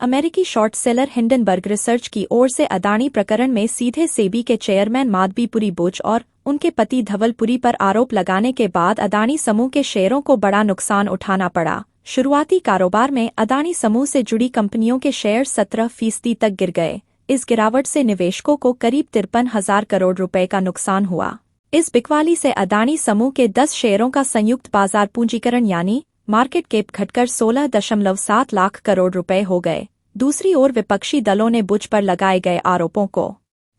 अमेरिकी short seller Hindenburg research की ओर से अदानी प्रकरण में सीधे सेबी के चेयरमैन माधवीपुरी बुच और उनके पति धवलपुरी पर आरोप लगाने के बाद अदानी समूह के शेयरों को बड़ा नुकसान उठाना पड़ा। शुरुआती कारोबार में अदानी समूह से जुड़ी कंपनियों के शेयर 17% तक गिर गए। इस गिरावट से निवेशकों को करीब 53,000 करोड़ रुपए का नुकसान हुआ। इस बिकवाली से अदानी समूह के 10 शेयरों का संयुक्त बाजार पूंजीकरण यानी मार्केट कैप घटकर 16.7 लाख करोड़ रुपए हो गए। दूसरी ओर विपक्षी दलों ने बुच पर लगाए गए आरोपों को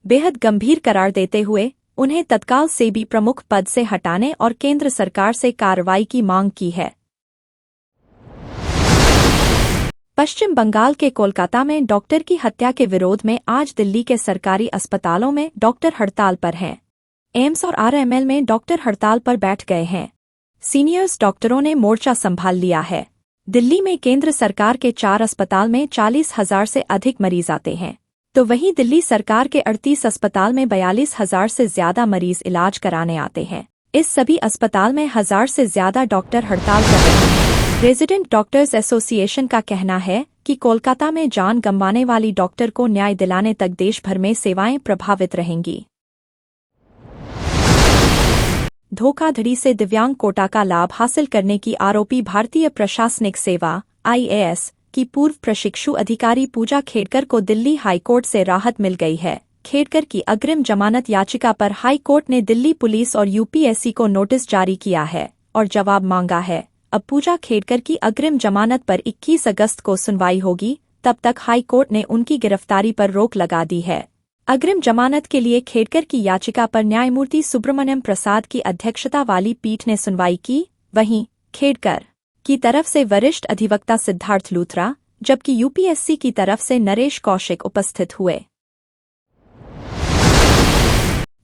बेहद गंभीर करार देते हुए उन्हें तत्काल सेबी प्रमुख पद से हटाने और केंद्र सरकार से कार्रवाई की मांग की है। पश्चिम बंगाल के कोलकाता में डॉक्टर की हत्या के विरोध में आज दिल्ली के सरकारी अस्पतालों में डॉक्टर हड़ताल पर हैं। एम्स और आरएमएल में डॉक्टर हड़ताल पर बैठ गए हैं। सीनियर्स डॉक्टरों ने मोर्चा संभाल लिया है। दिल्ली में केंद्र सरकार के 4 अस्पताल में 40,000 से अधिक मरीज आते हैं, तो वहीं दिल्ली सरकार के 38 अस्पताल में 42,000 से ज्यादा मरीज इलाज कराने आते हैं। इस सभी अस्पताल में 1,000 से ज्यादा डॉक्टर हड़ताल कर रहे हैं। रेजिडेंट डॉक्टर्स एसोसिएशन का कहना है कि कोलकाता में जान गंवाने वाली डॉक्टर को न्याय दिलाने तक देश भर में सेवाएं प्रभावित रहेंगी। धोखाधड़ी से दिव्यांग कोटा का लाभ हासिल करने की आरोपी भारतीय प्रशासनिक सेवा (IAS) की पूर्व प्रशिक्षु अधिकारी पूजा खेड़कर को दिल्ली हाईकोर्ट से राहत मिल गई है। खेड़कर की अग्रिम जमानत याचिका पर हाईकोर्ट ने दिल्ली पुलिस और यूपीएससी को नोटिस जारी किया है और जवाब मांगा है। अब पूजा खेड़कर की अग्रिम जमानत पर 21 अगस्त को सुनवाई होगी। तब तक हाईकोर्ट ने उनकी गिरफ्तारी पर रोक लगा दी है। अग्रिम जमानत के लिए खेड़कर की याचिका पर न्यायमूर्ति सुब्रमण्यम प्रसाद की अध्यक्षता वाली पीठ ने सुनवाई की। वहीं खेड़कर की तरफ से वरिष्ठ अधिवक्ता सिद्धार्थ लूथरा, जबकि यूपीएससी की तरफ से नरेश कौशिक उपस्थित हुए।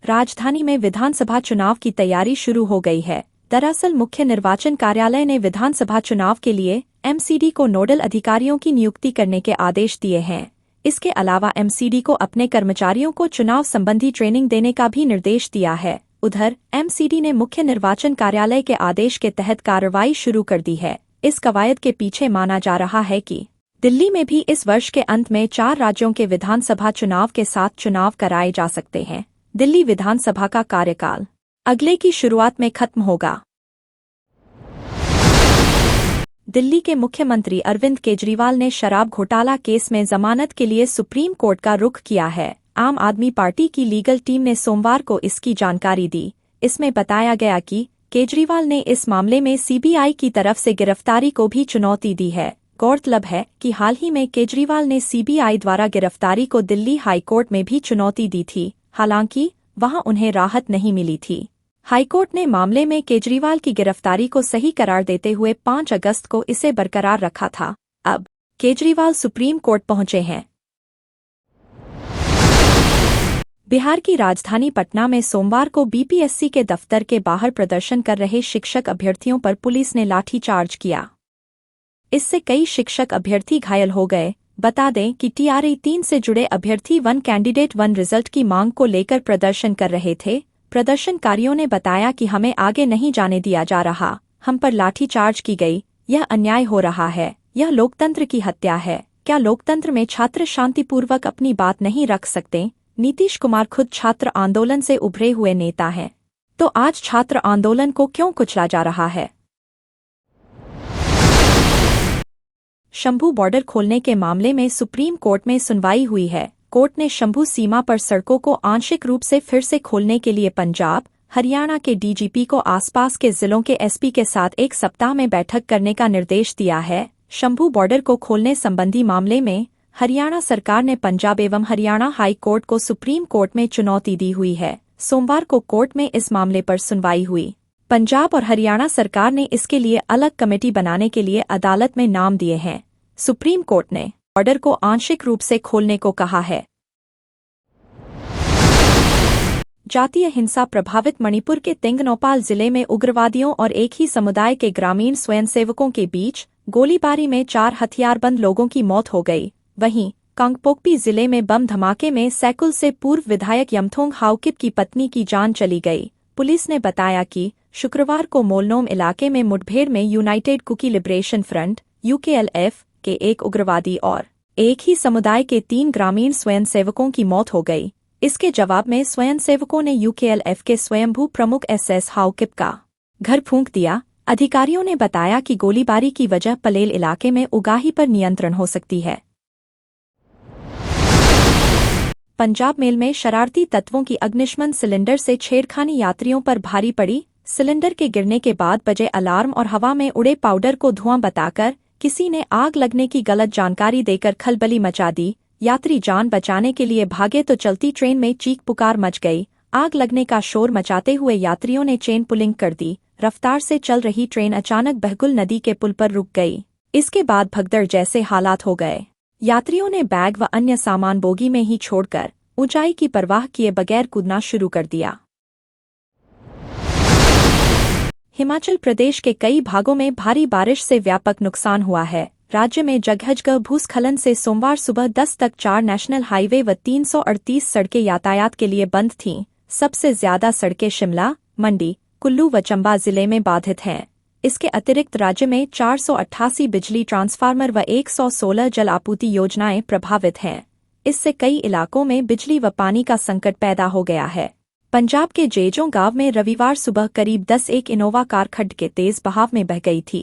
राजधानी में विधानसभा चुनाव की तैयारी शुरू हो गई है। दरअसल मुख्य निर्वाचन कार्यालय ने विधानसभा चुनाव के लिए एमसीडी को नोडल अधिकारियों की नियुक्ति करने के आदेश दिए हैं। इसके अलावा एमसीडी को अपने कर्मचारियों को चुनाव संबंधी ट्रेनिंग देने का भी निर्देश दिया है। उधर एमसीडी ने मुख्य निर्वाचन कार्यालय के आदेश के तहत कार्रवाई शुरू कर दी है। इस कवायद के पीछे माना जा रहा है कि दिल्ली में भी इस वर्ष के अंत में 4 राज्यों के विधानसभा चुनाव के साथ चुनाव कराए जा सकते हैं। दिल्ली विधानसभा का कार्यकाल अगले की शुरुआत में खत्म होगा। दिल्ली के मुख्यमंत्री अरविंद केजरीवाल ने शराब घोटाला केस में जमानत के लिए सुप्रीम कोर्ट का रुख किया है। आम आदमी पार्टी की लीगल टीम ने सोमवार को इसकी जानकारी दी। इसमें बताया गया कि केजरीवाल ने इस मामले में सीबीआई की तरफ से गिरफ्तारी को भी चुनौती दी है। गौरतलब है कि हाल ही में केजरीवाल ने सीबीआई द्वारा गिरफ्तारी को दिल्ली हाईकोर्ट में भी चुनौती दी थी, हालांकि वहां उन्हें राहत नहीं मिली थी। हाईकोर्ट ने मामले में केजरीवाल की गिरफ्तारी को सही करार देते हुए 5 अगस्त को इसे बरकरार रखा था। अब केजरीवाल सुप्रीम कोर्ट पहुंचे हैं। बिहार की राजधानी पटना में सोमवार को बीपीएससी के दफ्तर के बाहर प्रदर्शन कर रहे शिक्षक अभ्यर्थियों पर पुलिस ने लाठीचार्ज किया। इससे कई शिक्षक अभ्यर्थी घायल हो गए। बता दें कि टीआरई 3 से जुड़े अभ्यर्थी 1 कैंडिडेट 1 रिजल्ट की मांग को लेकर प्रदर्शन कर रहे थे। प्रदर्शनकारियों ने बताया कि हमें आगे नहीं जाने दिया जा रहा, हम पर लाठीचार्ज की गई, यह अन्याय हो रहा है, यह लोकतंत्र की हत्या है। क्या लोकतंत्र में छात्र शांतिपूर्वक अपनी बात नहीं रख सकते? नीतीश कुमार खुद छात्र आंदोलन से उभरे हुए नेता हैं, तो आज छात्र आंदोलन को क्यों कुचला जा रहा है? शंभू बॉर्डर खोलने के मामले में सुप्रीम कोर्ट में सुनवाई हुई है। कोर्ट ने शंभू सीमा पर सड़कों को आंशिक रूप से फिर से खोलने के लिए पंजाब, हरियाणा के डीजीपी को आसपास के जिलों के एसपी के साथ 1 सप्ताह में बैठक करने का निर्देश दिया है। शंभू बॉर्डर को खोलने संबंधी मामले में हरियाणा सरकार ने पंजाब एवं हरियाणा हाई कोर्ट को सुप्रीम कोर्ट में चुनौती दी हुई है। सोमवार को कोर्ट में इस मामले पर सुनवाई हुई। पंजाब और हरियाणा सरकार ने इसके लिए अलग कमेटी बनाने के लिए अदालत में नाम दिए हैं। सुप्रीम कोर्ट ने बॉर्डर को आंशिक रूप से खोलने को कहा है। जातीय हिंसा प्रभावित मणिपुर के तेंगनोपाल जिले में उग्रवादियों और एक ही समुदाय के ग्रामीण स्वयंसेवकों के बीच गोलीबारी में 4 हथियारबंद लोगों की मौत हो गई। वहीं कांगपोकपी जिले में बम धमाके में सैकुल से पूर्व विधायक यमथोंग हाउकिप की पत्नी की जान चली गई। पुलिस ने बताया कि शुक्रवार को मोलनोम इलाके में मुठभेड़ में यूनाइटेड कुकी लिबरेशन फ्रंट (यूकेएलएफ) के एक उग्रवादी और एक ही समुदाय के 3 ग्रामीण स्वयंसेवकों की मौत हो गई। इसके जवाब में स्वयंसेवकों ने यूकेएलएफ के स्वयंभू प्रमुख एसएस हाउकिप का घर फूंक दिया। अधिकारियों ने बताया कि गोलीबारी की वजह पलेल इलाके में उगाही पर नियंत्रण हो सकती है। पंजाब मेल में शरारती तत्वों की अग्निशमन सिलेंडर से छेड़खानी यात्रियों पर भारी पड़ी। सिलेंडर के गिरने के बाद बजे अलार्म और हवा में उड़े पाउडर को धुआं बताकर किसी ने आग लगने की गलत जानकारी देकर खलबली मचा दी। यात्री जान बचाने के लिए भागे तो चलती ट्रेन में चीख पुकार मच गई। आग लगने का शोर मचाते हुए यात्रियों ने चेन पुलिंग कर दी। रफ्तार से चल रही ट्रेन अचानक बहगुल नदी के पुल पर रुक गई। इसके बाद भगदड़ जैसे हालात हो गए। यात्रियों ने बैग व अन्य सामान बोगी में ही छोड़कर ऊंचाई की परवाह किए बगैर कूदना शुरू कर दिया। हिमाचल प्रदेश के कई भागों में भारी बारिश से व्यापक नुकसान हुआ है। राज्य में जगह जगह भूस्खलन से सोमवार सुबह 10 तक 4 नेशनल हाईवे व 338 सड़कें यातायात के लिए बंद थीं। सबसे ज्यादा सड़कें शिमला, मंडी, कुल्लू व चंबा जिले में बाधित हैं। इसके अतिरिक्त राज्य में 488 बिजली ट्रांसफार्मर व 116 जल आपूर्ति योजनाएं प्रभावित हैं। इससे कई इलाकों में बिजली व पानी का संकट पैदा हो गया है। पंजाब के जेजों गांव में रविवार सुबह करीब 10 एक इनोवा कार खड्ड के तेज बहाव में बह गई थी।